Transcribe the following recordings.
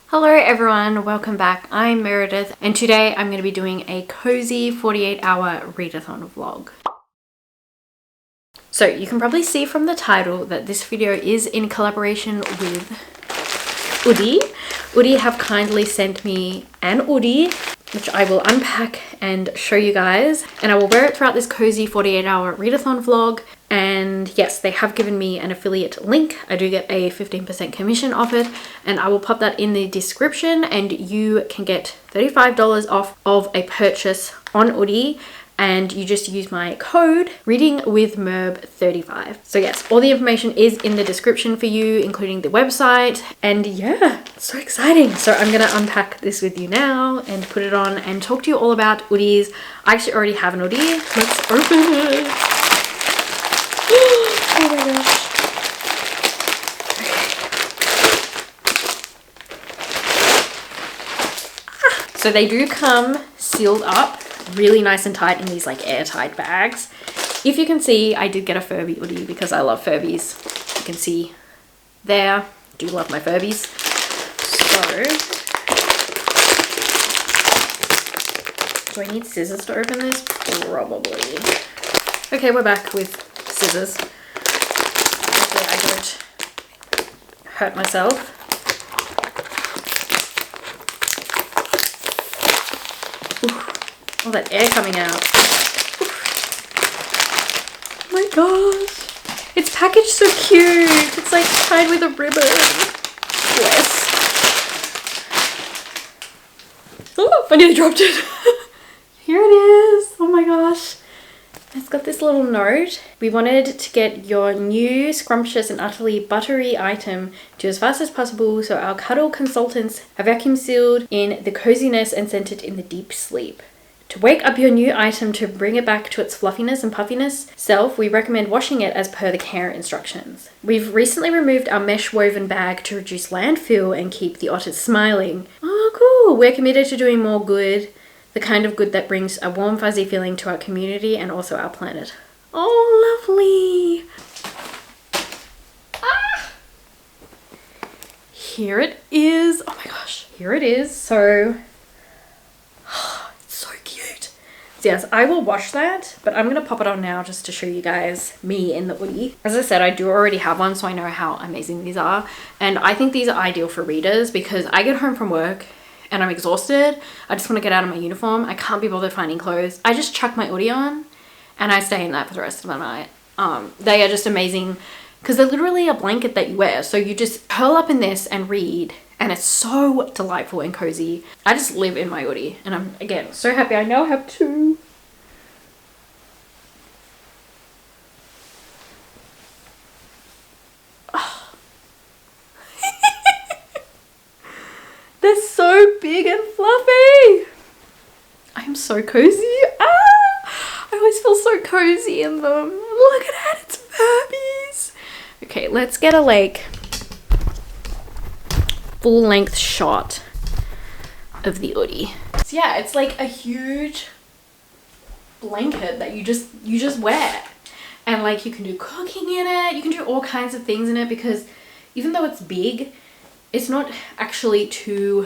Hello everyone, welcome back. I'm Meredith and today I'm going to be doing a cozy 48-hour readathon vlog. So you can probably see from the title that this video is in collaboration with Oodie. Oodie have kindly sent me an Oodie, which I will unpack and show you guys, and I will wear it throughout this cozy 48-hour readathon vlog. And yes, they have given me an affiliate link. I do get a 15% commission off it, and I will pop that in the description, and you can get $35 off of a purchase on Oodie, and you just use my code readingwithmerb35. So yes, all the information is in the description for you, including the website, and yeah, it's so exciting. So I'm gonna unpack this with you now and put it on and talk to you all about Oodies. I actually already have an Oodie. Let's open it. Oh my gosh. Okay. So they do come sealed up really nice and tight in these like airtight bags. If you can see, I did get a Furby Oodie because I love Furbies. You can see there, do love my Furbies. So, do I need scissors to open this? Probably. Okay, we're back with scissors. Hopefully I don't hurt myself. Ooh, all that air coming out. Ooh. Oh my gosh. It's packaged so cute. It's like tied with a ribbon. Bless. Oh, I nearly dropped it. Here it is. Oh my gosh. It's got this little note. We wanted to get your new scrumptious and utterly buttery item to as fast as possible, so our cuddle consultants are vacuum sealed in the coziness and scented in the deep sleep. To wake up your new item to bring it back to its fluffiness and puffiness self, we recommend washing it as per the care instructions. We've recently removed our mesh woven bag to reduce landfill and keep the otters smiling. Oh, cool. We're committed to doing more good. The kind of good that brings a warm fuzzy feeling to our community and also our planet. Oh, lovely. Ah! Here it is. Oh my gosh. Here it is. So, it's so cute. So yes, I will wash that, but I'm going to pop it on now just to show you guys me in the Oodie. As I said, I do already have one, so I know how amazing these are. And I think these are ideal for readers because I get home from work and I'm exhausted. I just want to get out of my uniform. I can't be bothered finding clothes. I just chuck my Oodie on and I stay in that for the rest of the night. They are just amazing because they're literally a blanket that you wear. So you just curl up in this and read, and it's so delightful and cozy. I just live in my Oodie, and I'm, again, so happy. I now have two. They're so big and fluffy. I am so cozy. Ah! I always feel so cozy in them. Look at that, it's Furbies. Okay, let's get a like full length shot of the Oodie. So yeah, it's like a huge blanket that you just wear. And like you can do cooking in it, you can do all kinds of things in it because even though it's big, it's not actually too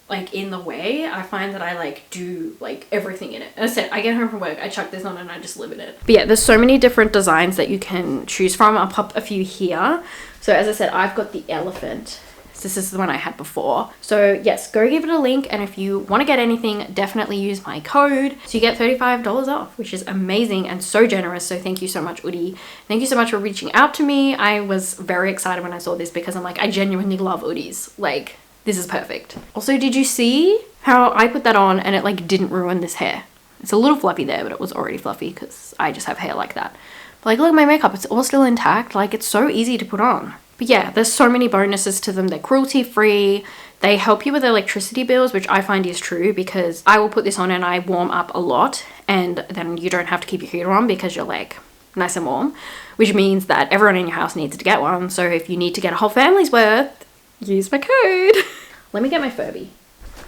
like in the way. I find that I like do like everything in it. As I said, I get home from work, I chuck this on and I just live in it. But yeah, there's so many different designs that you can choose from. I'll pop a few here. So as I said, I've got the elephant. This is the one I had before. So yes, go give it a link, and if you want to get anything, definitely use my code. So you get $35 off, which is amazing and so generous. So thank you so much, Oodie. Thank you so much for reaching out to me. I was very excited when I saw this because I'm like, I genuinely love Oodies. Like, this is perfect. Also, did you see how I put that on and it like didn't ruin this hair? It's a little fluffy there, but it was already fluffy because I just have hair like that. But like, look at my makeup. It's all still intact. Like, it's so easy to put on. But yeah, there's so many bonuses to them. They're cruelty free. They help you with electricity bills, which I find is true because I will put this on and I warm up a lot, and then you don't have to keep your heater on because you're like nice and warm, which means that everyone in your house needs to get one. So if you need to get a whole family's worth, use my code. Let me get my Furby.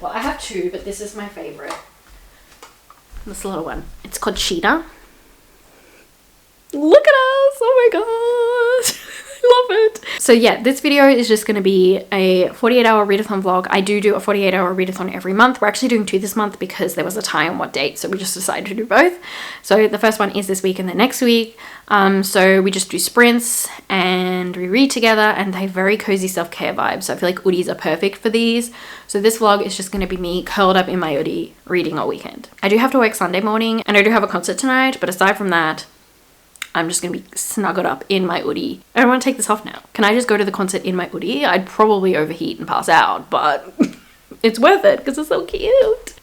Well, I have two, but this is my favorite. This little one. It's called Cheetah. Look at us. Oh my gosh. I love it. So yeah, this video is just going to be a 48-hour readathon vlog. I do a 48-hour readathon every month. We're actually doing 2 this month because there was a tie on what date, so we just decided to do both. So the first one is this week and the next week. So we just do sprints and we read together, and they have very cozy self-care vibes. So I feel like Oodies are perfect for these. So this vlog is just going to be me curled up in my Oodie reading all weekend. I do have to work Sunday morning and I do have a concert tonight, but aside from that, I'm just going to be snuggled up in my Oodie. I don't want to take this off now. Can I just go to the concert in my Oodie? I'd probably overheat and pass out, but it's worth it because it's so cute.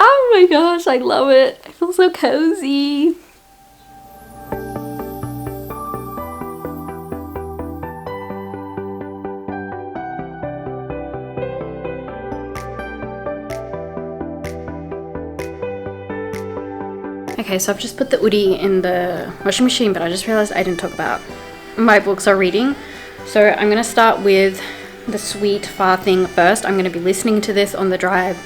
Oh my gosh, I love it. I feel so cozy. Okay, so I've just put the Oodie in the washing machine, but I just realized I didn't talk about my books or reading. So I'm going to start with The Sweet Far Thing first. I'm going to be listening to this on the drive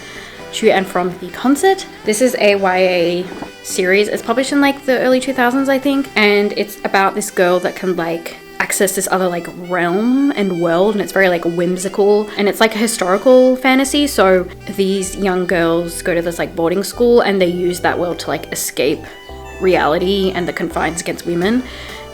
to and from the concert. This is a YA series. It's published in like the early 2000s, I think. And it's about this girl that can like access this other like realm and world, and it's very like whimsical, and it's like a historical fantasy. So these young girls go to this like boarding school and they use that world to like escape reality and the confines against women,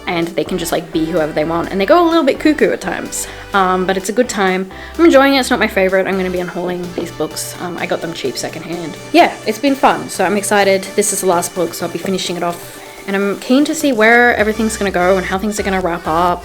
and they can just like be whoever they want, and they go a little bit cuckoo at times, but it's a good time. I'm enjoying it. It's not my favorite. I'm going to be unhauling these books. I got them cheap secondhand. Yeah, it's been fun, so I'm excited. This is the last book, so I'll be finishing it off. And I'm keen to see where everything's going to go and how things are going to wrap up.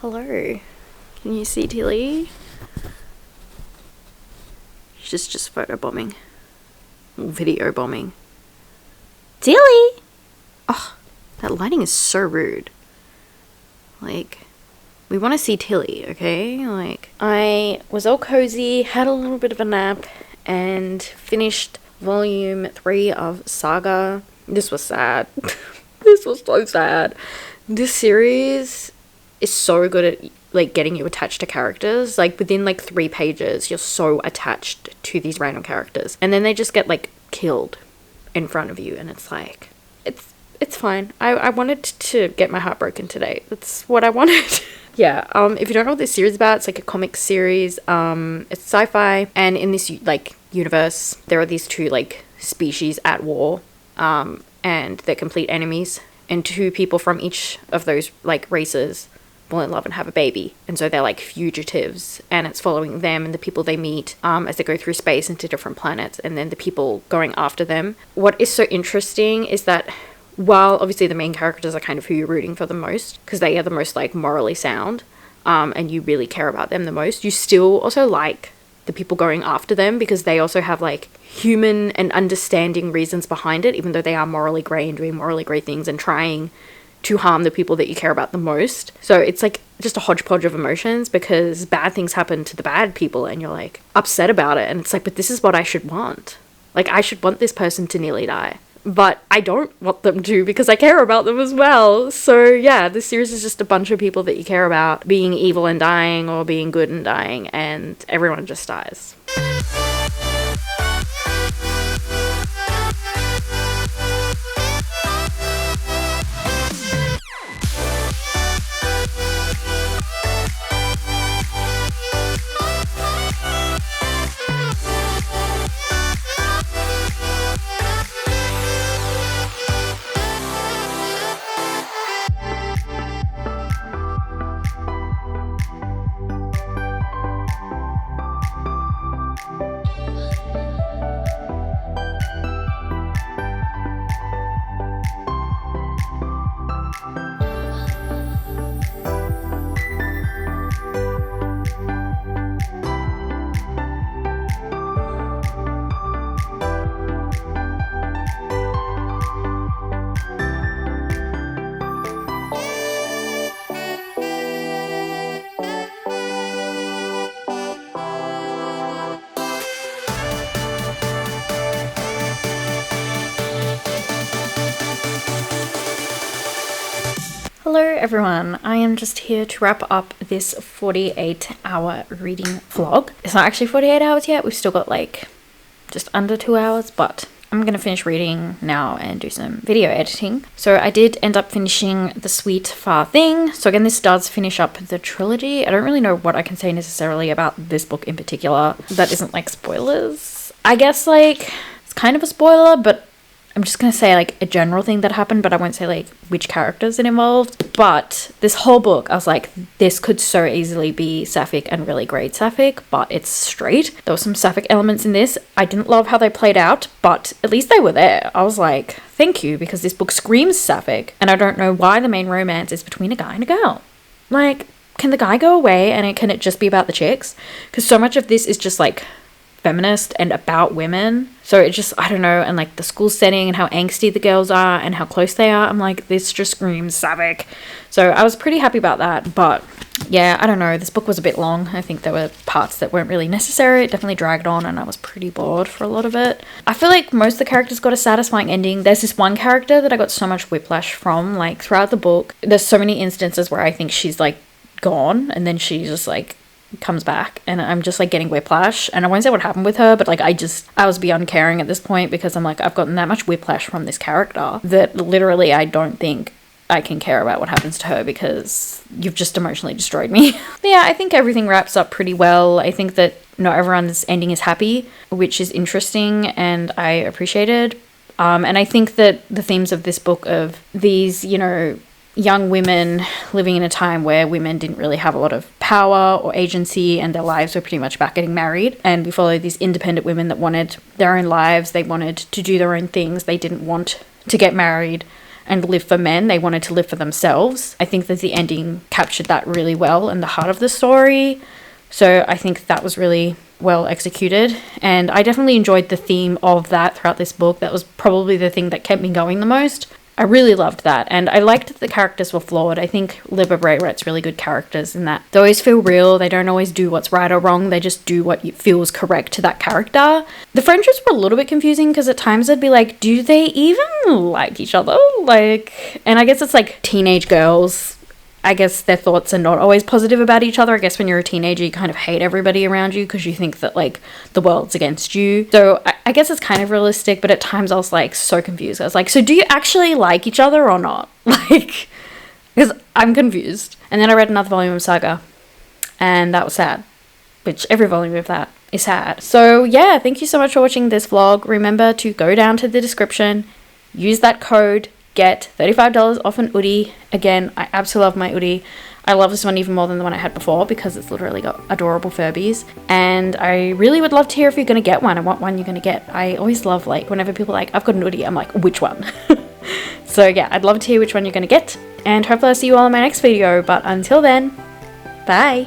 Hello, can you see Tilly? She's just photo bombing, or video bombing. Tilly! Oh, that lighting is so rude. Like, we want to see Tilly, okay? Like, I was all cozy, had a little bit of a nap, and finished volume 3 of Saga. This was sad. This was so sad. This series is so good at like getting you attached to characters. Like within like 3 pages, you're so attached to these random characters, and then they just get like killed in front of you, and it's like, it's fine. I wanted to get my heart broken today. That's what I wanted. Yeah, if you don't know what this series is about, it's like a comic series. It's sci-fi, and in this like universe, there are these 2 like species at war, and they're complete enemies, and 2 people from each of those like races fall in love and have a baby, and so they're like fugitives, and it's following them and the people they meet as they go through space into different planets, and then the people going after them. What is so interesting is that while obviously the main characters are kind of who you're rooting for the most, because they are the most like morally sound, and you really care about them the most, you still also like the people going after them, because they also have like human and understanding reasons behind it, even though they are morally grey and doing morally grey things and trying to harm the people that you care about the most. So it's like just a hodgepodge of emotions, because bad things happen to the bad people and you're like upset about it, and it's like, but this is what I should want. Like, I should want this person to nearly die. but I don't want them to because I care about them as well. So yeah, this series is just a bunch of people that you care about being evil and dying or being good and dying, and everyone just dies. Hello everyone, I am just here to wrap up this 48-hour reading vlog. It's not actually 48 hours yet, we've still got like just under 2 hours, but I'm gonna finish reading now and do some video editing. So I did end up finishing The Sweet Far Thing. So again, this does finish up the trilogy. I don't really know what I can say necessarily about this book in particular that isn't like spoilers. I guess like it's kind of a spoiler, but I'm just going to say like a general thing that happened, but I won't say like which characters it involved. But this whole book, I was like, this could so easily be sapphic and really great sapphic, but it's straight. There were some sapphic elements in this. I didn't love how they played out, but at least they were there. I was like, thank you, because this book screams sapphic, and I don't know why the main romance is between a guy and a girl. Like, can the guy go away and can it just be about the chicks? Because so much of this is just like feminist and about women, so it just, I don't know, and like the school setting and how angsty the girls are and how close they are, I'm like, this just screams sapphic. So I was pretty happy about that. But yeah, I don't know, this book was a bit long. I think there were parts that weren't really necessary. It definitely dragged on and I was pretty bored for a lot of it. I feel like most of the characters got a satisfying ending. There's this one character that I got so much whiplash from, like throughout the book. There's so many instances where I think she's like gone and then she just like comes back and I'm just like getting whiplash, and I won't say what happened with her, but like I was beyond caring at this point, because I'm like, I've gotten that much whiplash from this character that literally I don't think I can care about what happens to her because you've just emotionally destroyed me. But yeah, I think everything wraps up pretty well. I think that not everyone's ending is happy, which is interesting and I appreciated. And I think that the themes of this book of these, you know, young women living in a time where women didn't really have a lot of power or agency and their lives were pretty much about getting married, and we follow these independent women that wanted their own lives, they wanted to do their own things, they didn't want to get married and live for men, they wanted to live for themselves. I think that the ending captured that really well in the heart of the story, so I think that was really well executed, and I definitely enjoyed the theme of that throughout this book. That was probably the thing that kept me going the most. I really loved that, and I liked that the characters were flawed. I think Libba Bray writes really good characters in that they always feel real, they don't always do what's right or wrong, they just do what feels correct to that character. The friendships were a little bit confusing because at times I'd be like, do they even like each other? Like, and I guess it's like teenage girls, I guess their thoughts are not always positive about each other. I guess when you're a teenager, you kind of hate everybody around you because you think that like the world's against you. So I guess it's kind of realistic, but at times I was like so confused. I was like, so do you actually like each other or not? Like, because I'm confused. And then I read another volume of Saga and that was sad, which every volume of that is sad. So yeah, thank you so much for watching this vlog. Remember to go down to the description, use that code, get $35 off an Oodie. Again, I absolutely love my Oodie. I love this one even more than the one I had before because it's literally got adorable Furbies. And I really would love to hear if you're going to get one and what one you're going to get. I always love like whenever people are like, I've got an Oodie, I'm like, which one? So yeah, I'd love to hear which one you're going to get. And hopefully I'll see you all in my next video. But until then, bye.